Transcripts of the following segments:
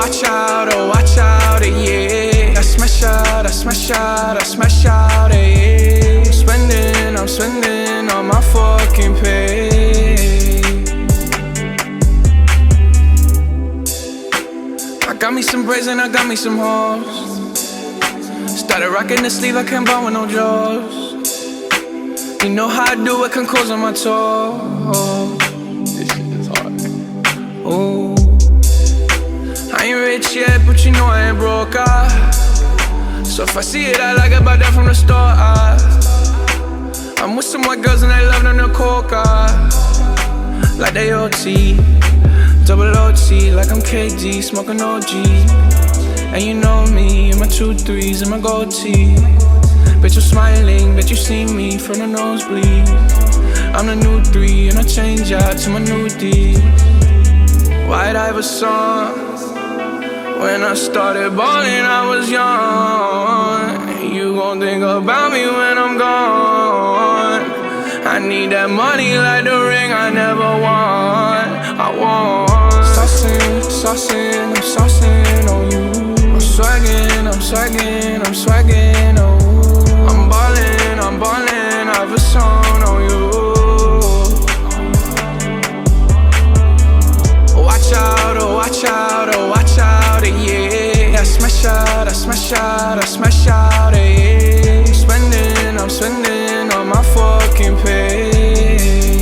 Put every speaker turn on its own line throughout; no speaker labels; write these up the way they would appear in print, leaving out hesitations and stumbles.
watch out, yeah. I smash out, I smash out, I smash out, yeah. I'm spending all my fucking pay. I got me some braids and I got me some hoes. Started rocking the sleeve, I can't buy with no jaws. You know how I do it, can close on my toes. This shit is hard. Ooh. I ain't rich yet, but you know I ain't broke, so if I see it, I like it, buy that from the store, I'm with some white girls and they love them to coca, like they OT, double OT, like I'm KG, smoking OG. And you know me, in my 2-3s and my gold tee. Bitch, I'm smiling, bet you see me from the nosebleed. I'm the new 3 and I change out to my new D. White Iverson. When I started balling, I was young. You gon' think about me when I'm gone. I need that money like the ring I never won. I want saucing, I'm saucing on you. I'm swagging, oh. I'm ballin', I've a song on you. Watch out, yeah. I smash out, yeah. I'm spending all my fucking pay.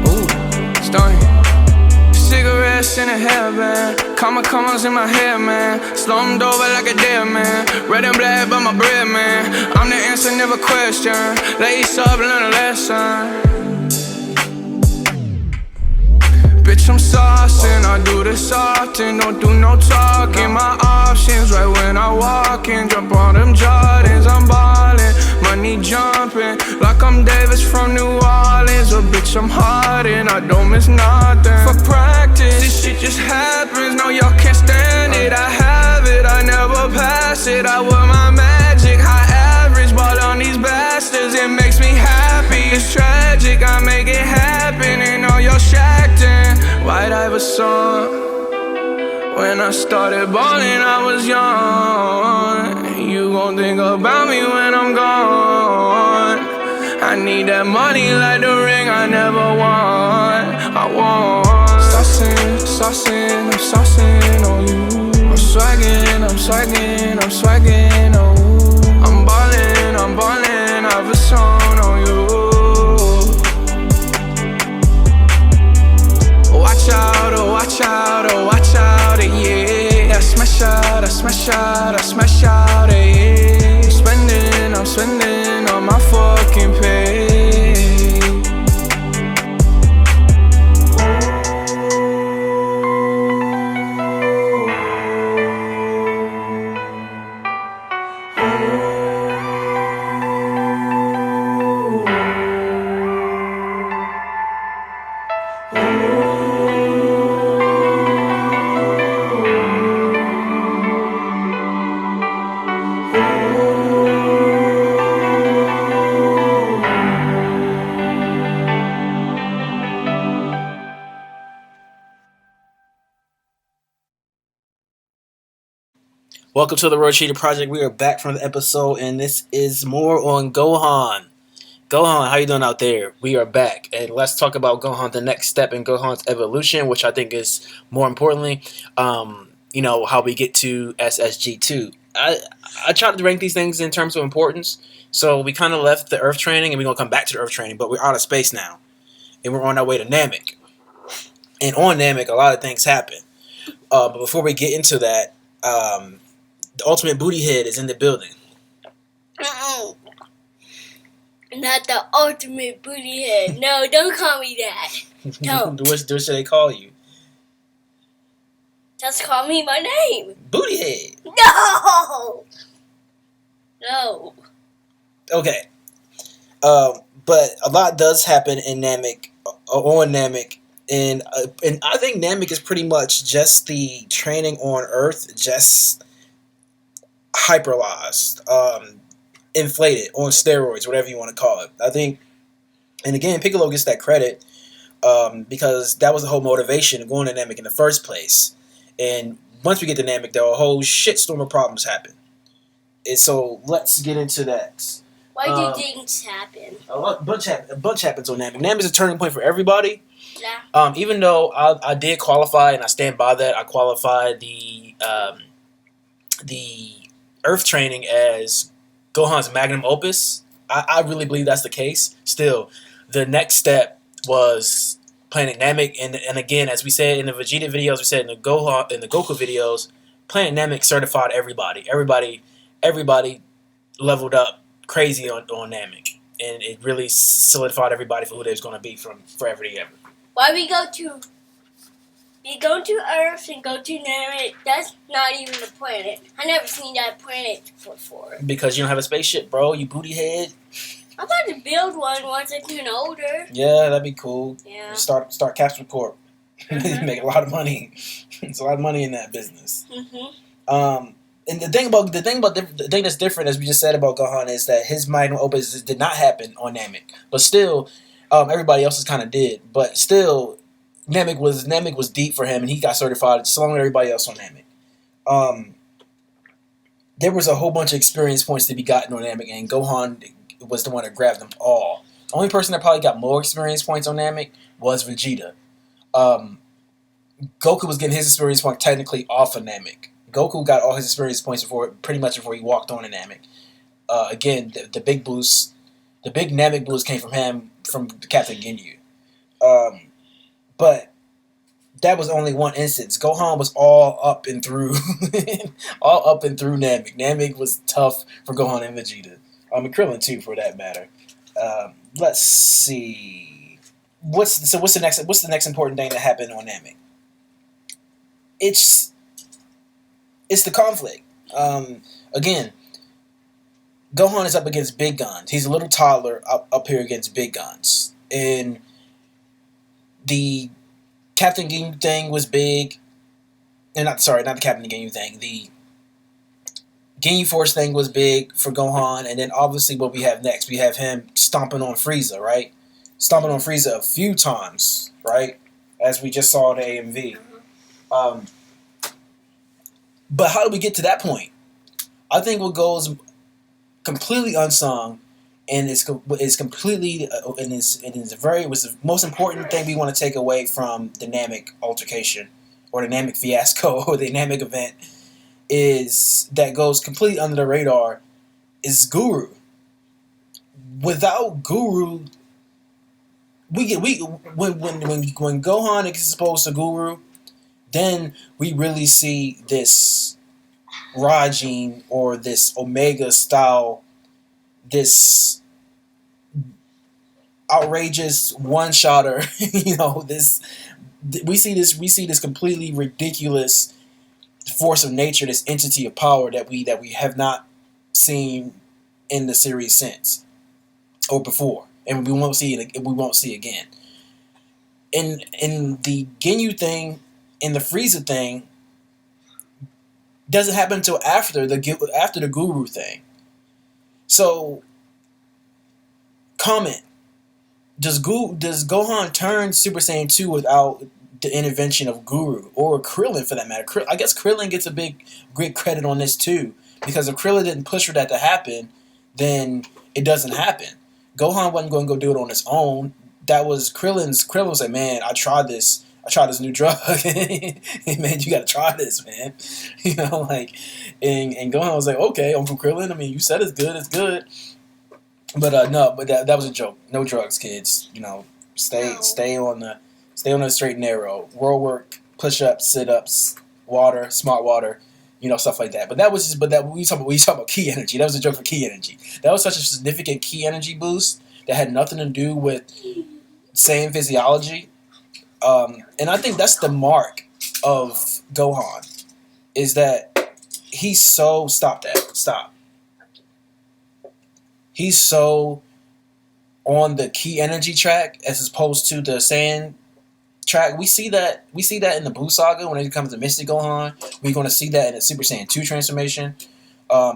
Ooh, stunning. Cigarettes in a hairband, commas in my hair, man. Slumped over like a dead man. Red and black, but my bread, man. I'm the answer, never question. Lace up, learn a lesson. Bitch, I'm saucing, I do this often. Don't do no talking, my options right when I walk in. Jump on them Jordans, I'm ballin'. Money jumping, like I'm Davis from New Orleans. Oh, bitch, I'm hardin', I don't miss nothing. For practice, this shit just happens. No, y'all can't stand it, I have it, I never pass it. I wear my magic, high average, ball on these bastards. It makes me happy, it's tragic, I make it happen. And all y'all shacked in. White Iverson. When I started balling, I was young. You gon' think about me when I'm gone. I need that money like the ring I never won. I want saucing, I'm saucing on you. I'm swagging, oh. I'm ballin', I've a song on you. Watch out, yeah. I smash out, yeah. I'm spending all my fucking pay.
Welcome to the Road Cheetah Project. We are back from the episode, and this is more on Gohan. Gohan, how you doing out there? We are back, and let's talk about Gohan, the next step in Gohan's evolution, which I think is more importantly, how we get to SSG2. I tried to rank these things in terms of importance, so we kind of left the Earth training, and we're going to come back to the Earth training, but we're out of space now, and we're on our way to Namek. And on Namek, a lot of things happen. But before we get into that, the ultimate booty head is in the building.
Not the ultimate booty head. No, don't call me that. Don't.
What should they call you?
Just call me my name.
Booty head.
No.
Okay. But a lot does happen in Namek, on Namek, and I think Namek is pretty much just the training on Earth, just hyperlized, inflated, on steroids, whatever you want to call it. I think, and again, Piccolo gets that credit because that was the whole motivation of going to Namek in the first place. And once we get to Namek, though, a whole shitstorm of problems happen. And so let's get into that.
Why do things happen?
A bunch happens on Namek. Namek is a turning point for everybody.
Yeah.
Even though I did qualify, and I stand by that, I qualified the Earth training as Gohan's magnum opus. I really believe that's the case. Still, the next step was Planet Namek, and again, as we said in the Vegeta videos, we said in the Goku videos, Planet Namek certified everybody. Everybody leveled up crazy on Namek, and it really solidified everybody for who they was going to be from forever to ever.
Why we go to Earth and go to Namek? That's not even a planet. I never seen that planet before.
Because you don't have a spaceship, bro. You booty head.
I'm about to build one once I get older.
Yeah, that'd be cool.
Yeah.
Start Capsule Corp. Make a lot of money. There's a lot of money in that business.
Mm-hmm.
And the thing that's different, as we just said about Gohan, is that his magnum opus did not happen on Namek, but still, everybody else's kind of did. But still, Namek was deep for him, and he got certified just along with everybody else on Namek. There was a whole bunch of experience points to be gotten on Namek, and Gohan was the one that grabbed them all. The only person that probably got more experience points on Namek was Vegeta. Goku was getting his experience point technically off of Namek. Goku got all his experience points pretty much before he walked on to Namek. Again, the big boost, the big Namek boost came from Captain Ginyu. But that was only one instance. Gohan was all up and through, Namek. Namek was tough for Gohan and Vegeta. And Krillin too, for that matter. Let's see. What's the next important thing that happened on Namek? It's the conflict. Again, Gohan is up against big guns. He's a little toddler up here against big guns. And the Captain Ginyu thing was big. And not the Captain Ginyu thing. The Ginyu Force thing was big for Gohan. And then obviously what we have next, we have him stomping on Frieza, right? Stomping on Frieza a few times, right? As we just saw in the AMV. But how did we get to that point? I think what goes completely unsung, and is completely and is was the most important thing we want to take away from the Namek altercation, or the Namek fiasco, or the Namek event, is that goes completely under the radar. Is Guru. Without Guru, when Gohan is exposed to Guru, then we really see this Rajin, or this Omega style, this outrageous one-shotter. We see this completely ridiculous force of nature, this entity of power that we have not seen in the series since or before, and we won't see again. In the Ginyu thing, in the Frieza thing, doesn't happen until after the Guru thing. So, comment: Does Gohan turn Super Saiyan 2 without the intervention of Guru, or Krillin for that matter? I guess Krillin gets a great credit on this too, because if Krillin didn't push for that to happen, then it doesn't happen. Gohan wasn't going to go do it on his own. That was Krillin was like, man, I tried this new drug. Man, you gotta try this, man. And Gohan was like, okay, Uncle Krillin, I mean, you said it's good. But no, but that was a joke. No drugs, kids. Stay on the straight and narrow. World work, push ups, sit ups, water, smart water, stuff like that. But that was we talking about key energy. That was a joke for key energy. That was such a significant key energy boost that had nothing to do with Saiyan physiology. And I think that's the mark of Gohan, is that he's so... Stop. He's so on the key energy track as opposed to the Saiyan track. We see that in the Buu Saga when it comes to Mystic Gohan. We're going to see that in the Super Saiyan 2 transformation.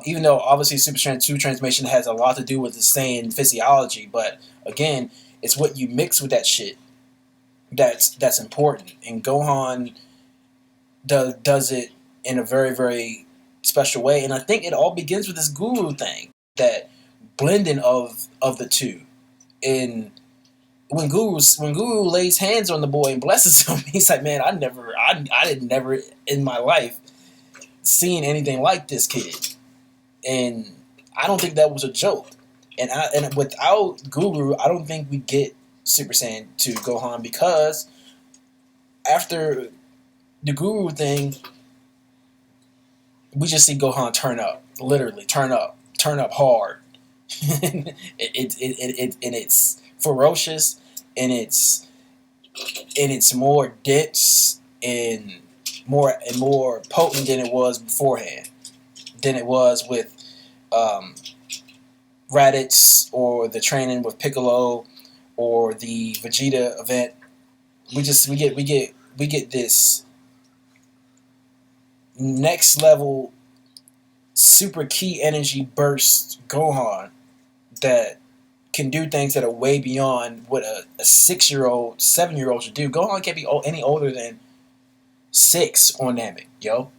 Even though obviously Super Saiyan 2 transformation has a lot to do with the Saiyan physiology, but again, it's what you mix with that shit that's important. And Gohan does it in a very, very special way. And I think it all begins with this guru thing, that blending of the two. And when Guru lays hands on the boy and blesses him, he's like, man, I didn't never in my life seen anything like this kid. And I don't think that was a joke. And without Guru, I don't think we get Super Saiyan 2 Gohan, because after the Guru thing, we just see Gohan turn up, literally turn up hard. And it's ferocious, and it's more dense and more potent than it was beforehand, than it was with Raditz, or the training with Piccolo, or the Vegeta event. We get this next level super key energy burst Gohan that can do things that are way beyond what a 6-year-old, 7-year-old should do. Gohan can't be any older than 6 on Namek, yo.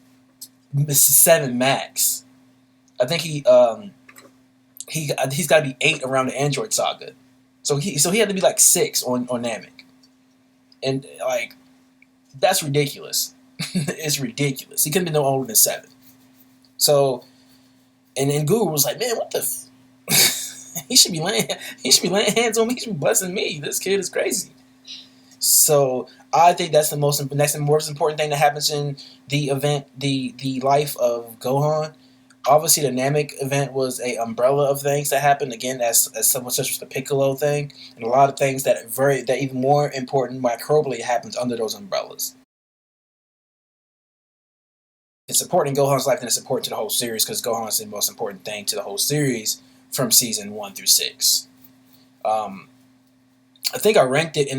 7 max. I think he's got to be 8 around the Android Saga. So he had to be like 6 on Namek. And like, that's ridiculous. It's ridiculous. He couldn't be no older than 7. So, and then Guru was like, man, what the he should be laying hands on me. He should be blessing me. This kid is crazy. So I think that's the most important thing that happens in the event, the life of Gohan. Obviously, the Namek event was a umbrella of things that happened, again, as someone such as the Piccolo thing, and a lot of things that even more important microbially happens under those umbrellas. It's important in Gohan's life, and it's important to the whole series, because Gohan is the most important thing to the whole series from season 1 through 6. I think I ranked it in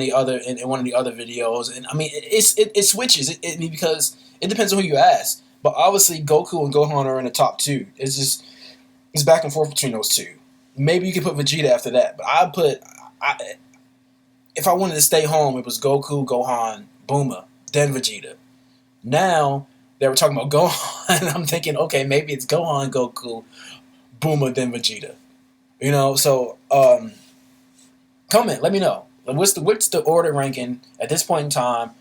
one of the other videos, and I mean it switches because it depends on who you ask. But obviously, Goku and Gohan are in the top 2. It's back and forth between those two. Maybe you can put Vegeta after that, but if I wanted to stay home, it was Goku, Gohan, Bulma, then Vegeta. Now they were talking about Gohan, and I'm thinking, okay, maybe it's Gohan, Goku, Bulma, then Vegeta. You know, so comment, let me know. What's the order ranking at this point in time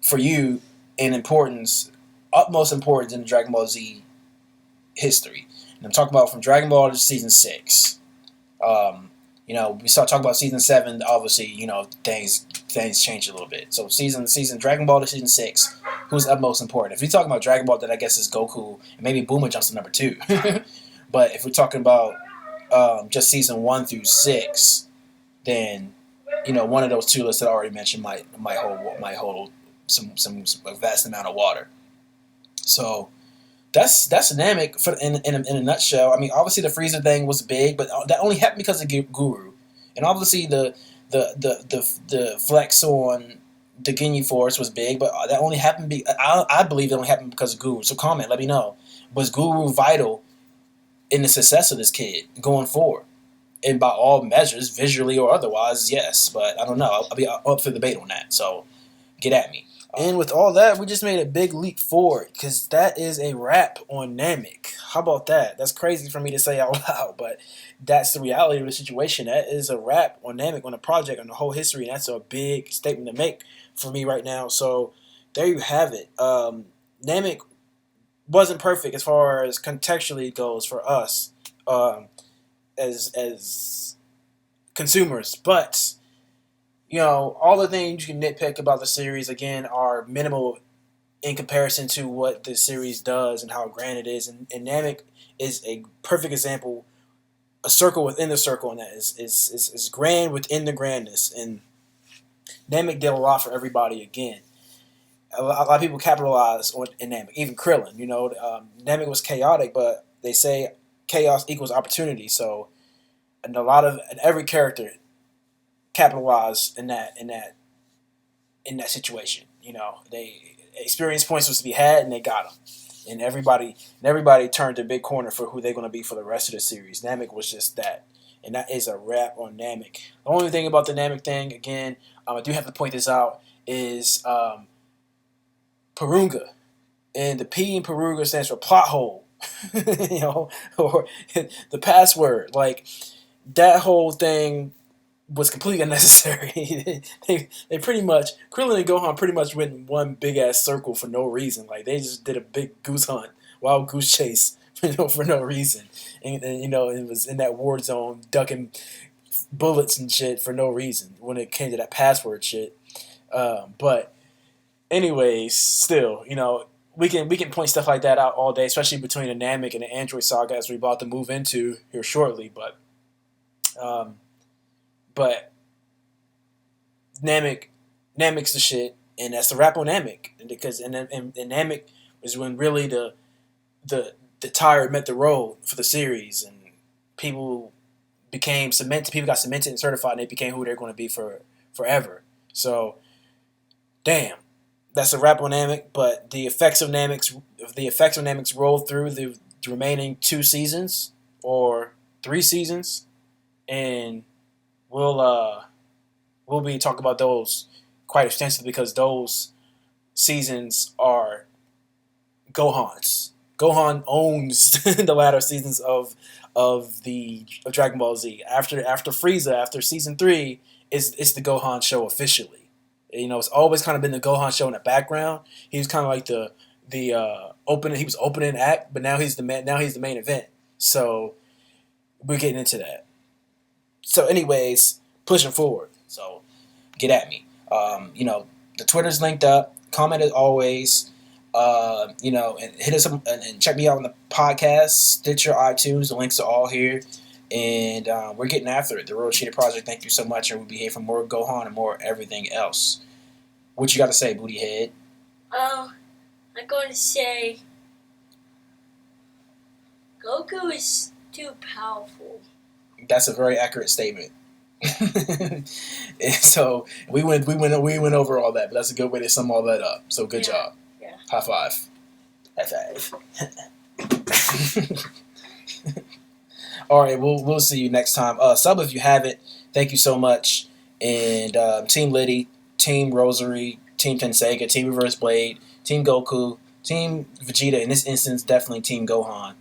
for you in importance? Utmost importance in the Dragon Ball Z history. And I'm talking about from Dragon Ball to season 6. We start talking about season 7. Obviously, things change a little bit. So season Dragon Ball to season 6. Who's utmost important? If we're talking about Dragon Ball, then I guess it's Goku, and maybe Bulma jumps to number 2. But if we're talking about just season 1 through 6, then one of those 2 lists that I already mentioned might hold some a vast amount of water. So that's Namek in a nutshell. I mean, obviously the Frieza thing was big, but that only happened because of Guru, and obviously the flex on the Ginyu Force was big, but that only happened. I believe it only happened because of Guru. So comment, let me know. Was Guru vital in the success of this kid going forward? And by all measures, visually or otherwise, yes. But I don't know. I'll be up for debate on that. So get at me. And with all that, we just made a big leap forward, because that is a wrap on Namek. How about that? That's crazy for me to say out loud, but that's the reality of the situation. That is a wrap on Namek, on the project, on the whole history, and that's a big statement to make for me right now. So there you have it. Namek wasn't perfect as far as contextually goes for us as consumers, but all the things you can nitpick about the series, again, are minimal in comparison to what the series does and how grand it is. And Namek is a perfect example, a circle within the circle, and that is grand within the grandness. And Namek did a lot for everybody, again. A lot of people capitalize in Namek, even Krillin. Namek was chaotic, but they say chaos equals opportunity. So, and every character capitalize in that situation. They experience points was to be had, and they got them. And everybody turned a big corner for who they're going to be for the rest of the series. Namek was just that, and that is a wrap on Namek. The only thing about the Namek thing, again, I do have to point this out, is Purunga. And the P in Peruga stands for plot hole. Or the password. Like, that whole thing was completely unnecessary. they pretty much, Krillin and Gohan pretty much went in one big ass circle for no reason. Like, they just did a big goose hunt, wild goose chase, for no reason. And it was in that war zone, ducking bullets and shit for no reason when it came to that password shit. But anyways, still, we can point stuff like that out all day, especially between the Namek and the Android saga, as we're about to move into here shortly. But Namek's the shit, and that's the rap on Namek, because and Namek is when really the tire met the road for the series, and people became cemented. People got cemented and certified, and they became who they're going to be for forever. So, damn. That's a wrap on Namek, but the effects of Namek's roll through the remaining 2 seasons or 3 seasons, and we'll be talking about those quite extensively, because those seasons are Gohan's. Gohan owns the latter seasons of Dragon Ball Z. After Frieza, after season 3, it's the Gohan show officially. It's always kind of been the Gohan show in the background. He was kind of like the opening. He was opening act, but now he's the main event. So we're getting into that. So, anyways, pushing forward. So get at me. The Twitter's linked up. Comment as always. And hit us up and check me out on the podcast, Stitcher, iTunes. The links are all here. And we're getting after it. The Road Cheetah Project, thank you so much. And we'll be here for more Gohan and more everything else. What you got to say, Booty Head?
I'm going to say Goku is too powerful.
That's a very accurate statement. And so we went over all that, but that's a good way to sum all that up. So good job.
Yeah.
High five. High five. All right, we'll see you next time. Sub if you haven't. Thank you so much. And Team Liddy, Team Rosary, Team Tenseiga, Team Reverse Blade, Team Goku, Team Vegeta. In this instance, definitely Team Gohan.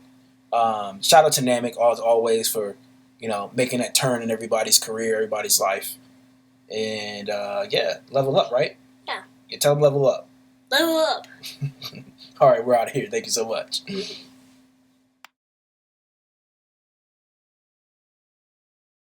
Shout out to Namek as always for making that turn in everybody's career, everybody's life. And level up, right?
Yeah.
Tell them level up.
Level up.
All right, we're out of here. Thank you so much.